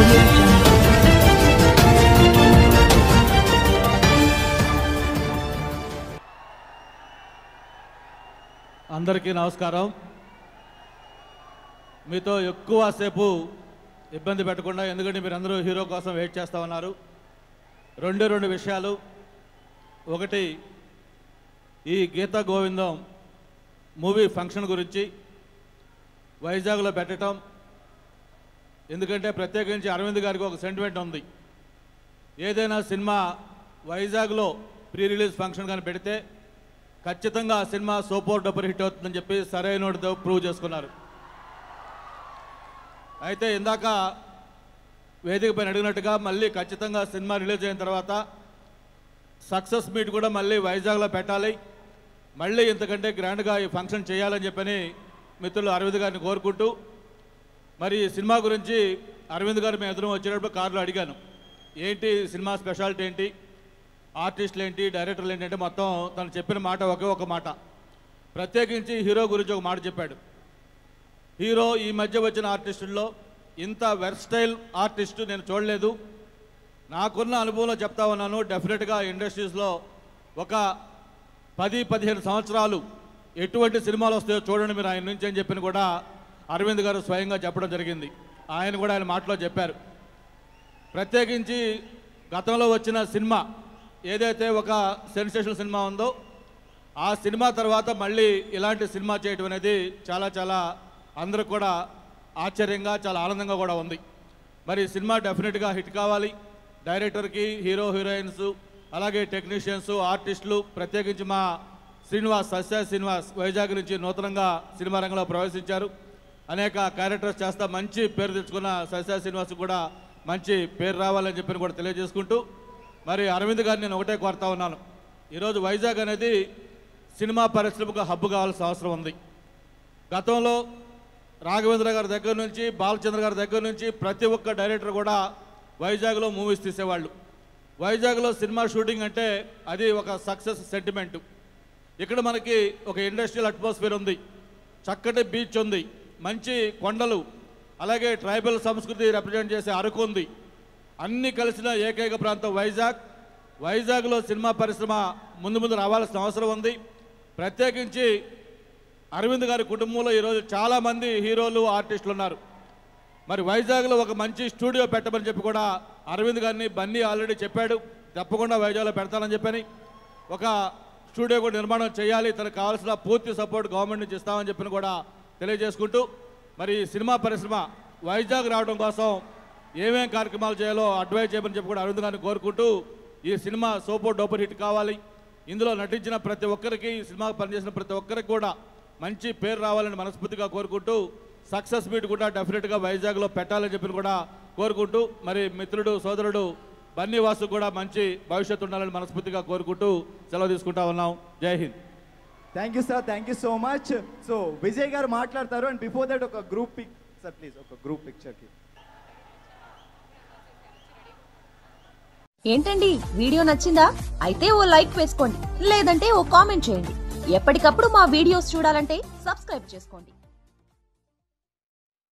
Audio Jungle. అందరికీ నమస్కారం. మీతో ఎక్కువసేపు ఇబ్బంది పెట్టకుండా, ఎందుకంటే మీరు అందరూ హీరో కోసం వెయిట్ చేస్తూ ఉన్నారు. రెండు విషయాలు. ఒకటి, ఈ గీతా గోవిందం మూవీ ఫంక్షన్ గురించి వైజాగ్లో పెట్టడం. ఎందుకంటే ప్రత్యేకించి అరవింద్ గారికి ఒక సెంటిమెంట్ ఉంది. ఏదైనా సినిమా వైజాగ్లో ప్రీ రిలీజ్ ఫంక్షన్ కానీ పెడితే ఖచ్చితంగా ఆ సినిమా సూపర్ డూపర్ హిట్ అవుతుందని చెప్పి సరైనోడితో ప్రూవ్ చేసుకున్నారు. అయితే ఇందాక వేదిక పైన అడిగినట్టుగా మళ్ళీ ఖచ్చితంగా సినిమా రిలీజ్ అయిన తర్వాత సక్సెస్ మీట్ కూడా మళ్ళీ వైజాగ్లో పెట్టాలి, మళ్ళీ ఇంతకంటే గ్రాండ్గా ఈ ఫంక్షన్ చేయాలని చెప్పని మిత్రులు అరవింద్ గారిని కోరుకుంటూ, మరి ఈ సినిమా గురించి అరవింద్ గారు మేము ఎదురు వచ్చేటప్పుడు కారులో అడిగాను, ఏంటి సినిమా స్పెషాలిటీ ఏంటి, ఆర్టిస్టులు ఏంటి, డైరెక్టర్లు ఏంటంటే మొత్తం తను చెప్పిన మాట ఒకే ఒక మాట. ప్రత్యేకించి హీరో గురించి ఒక మాట చెప్పాడు. హీరో ఈ మధ్య వచ్చిన ఆర్టిస్టుల్లో ఇంత వెర్స్టైల్ ఆర్టిస్టు నేను చూడలేదు. నాకున్న అనుభవంలో చెప్తా ఉన్నాను, డెఫినెట్గా ఇండస్ట్రీస్లో ఒక 10-15 సంవత్సరాలు ఎటువంటి సినిమాలు వస్తాయో చూడండి మీరు ఆయన నుంచి అని చెప్పిన కూడా అరవింద్ గారు స్వయంగా చెప్పడం జరిగింది. ఆయన కూడా ఆయన మాటలో చెప్పారు. ప్రత్యేకించి గతంలో వచ్చిన సినిమా ఏదైతే ఒక సెన్సేషనల్ సినిమా ఉందో, ఆ సినిమా తర్వాత మళ్ళీ ఇలాంటి సినిమా చేయడం అనేది చాలా చాలా అందరికి కూడా ఆశ్చర్యంగా, చాలా ఆనందంగా కూడా ఉంది. మరి సినిమా డెఫినెట్గా హిట్ కావాలి. డైరెక్టర్కి, హీరో హీరోయిన్స్, అలాగే టెక్నీషియన్స్, ఆర్టిస్టులు, ప్రత్యేకించి మా సస్య శ్రీనివాస్ వైజాగ్ నుంచి నూతనంగా సినిమా రంగంలో ప్రవేశించారు. అనేక క్యారెక్టర్స్ చేస్తా మంచి పేరు తెచ్చుకున్న సస్య శ్రీనివాస్ కూడా మంచి పేరు రావాలని చెప్పి కూడా తెలియజేసుకుంటూ, మరి అరవింద్ గారిని నేను ఒకటే కోరుతా ఉన్నాను, ఈరోజు వైజాగ్ అనేది సినిమా పరిశ్రమకు హబ్బు కావాల్సిన అవసరం ఉంది. గతంలో రాఘవేంద్ర గారి దగ్గర నుంచి, బాలచంద్ర గారి దగ్గర నుంచి ప్రతి ఒక్క డైరెక్టర్ కూడా వైజాగ్లో మూవీస్ తీసేవాళ్ళు. వైజాగ్లో సినిమా షూటింగ్ అంటే అది ఒక సక్సెస్ సెంటిమెంటు. ఇక్కడ మనకి ఒక ఇండస్ట్రియల్ అట్మాస్ఫియర్ ఉంది, చక్కటి బీచ్ ఉంది, మంచి కొండలు, అలాగే ట్రైబల్ సంస్కృతి రిప్రజెంట్ చేసే అరకు ఉంది. అన్నీ కలిసిన ఏకైక ప్రాంతం వైజాగ్. వైజాగ్లో సినిమా పరిశ్రమ ముందు రావాల్సిన అవసరం ఉంది. ప్రత్యేకించి అరవింద్ గారి కుటుంబంలో ఈరోజు చాలామంది హీరోలు, ఆర్టిస్టులు ఉన్నారు. మరి వైజాగ్లో ఒక మంచి స్టూడియో పెట్టమని చెప్పి కూడా అరవింద్ గారిని బన్నీ ఆల్రెడీ చెప్పాడు, తప్పకుండా వైజాగ్లో పెడతానని చెప్పని. ఒక స్టూడియో కూడా నిర్మాణం చేయాలి, తనకు కావాల్సిన పూర్తి సపోర్ట్ గవర్నమెంట్ నుంచి ఇస్తామని చెప్పిన కూడా తెలియజేసుకుంటూ, మరి సినిమా పరిశ్రమ వైజాగ్ రావడం కోసం ఏమేం కార్యక్రమాలు చేయాలో అడ్వైజ్ చేయమని చెప్పి కూడా అరవింద్ గారిని కోరుకుంటూ, ఈ సినిమా సూపర్ డూపర్ హిట్ కావాలి. ఇందులో నటించిన ప్రతి ఒక్కరికి, ఈ సినిమా పనిచేసిన ప్రతి ఒక్కరికి కూడా మంచి పేరు రావాలని మనస్ఫూర్తిగా కోరుకుంటూ, సక్సెస్ మీట్ కూడా డెఫినెట్గా వైజాగ్లో పెట్టాలని చెప్పి కూడా కోరుకుంటూ, మరి మిత్రుడు సోదరుడు బన్నీ వాసు కూడా మంచి భవిష్యత్తు ఉండాలని మనస్ఫూర్తిగా కోరుకుంటూ సెలవు తీసుకుంటా ఉన్నాం. జై Hind. Thank you sir, thank you so much. So Vijay గారు మాట్లాడతారు. అండ్ బిఫోర్ దట్ ఒక గ్రూప్ పిక్ సార్, ప్లీజ్ ఒక గ్రూప్ పిక్చర్కి. ఏంటండి, వీడియో నచ్చిందా? అయితే ఓ లైక్ వేసుకోండి, లేదంటే ఓ కామెంట్ చేయండి. ఎప్పటికప్పుడు మా వీడియోస్ చూడాలంటే సబ్స్క్రైబ్ చేసుకోండి.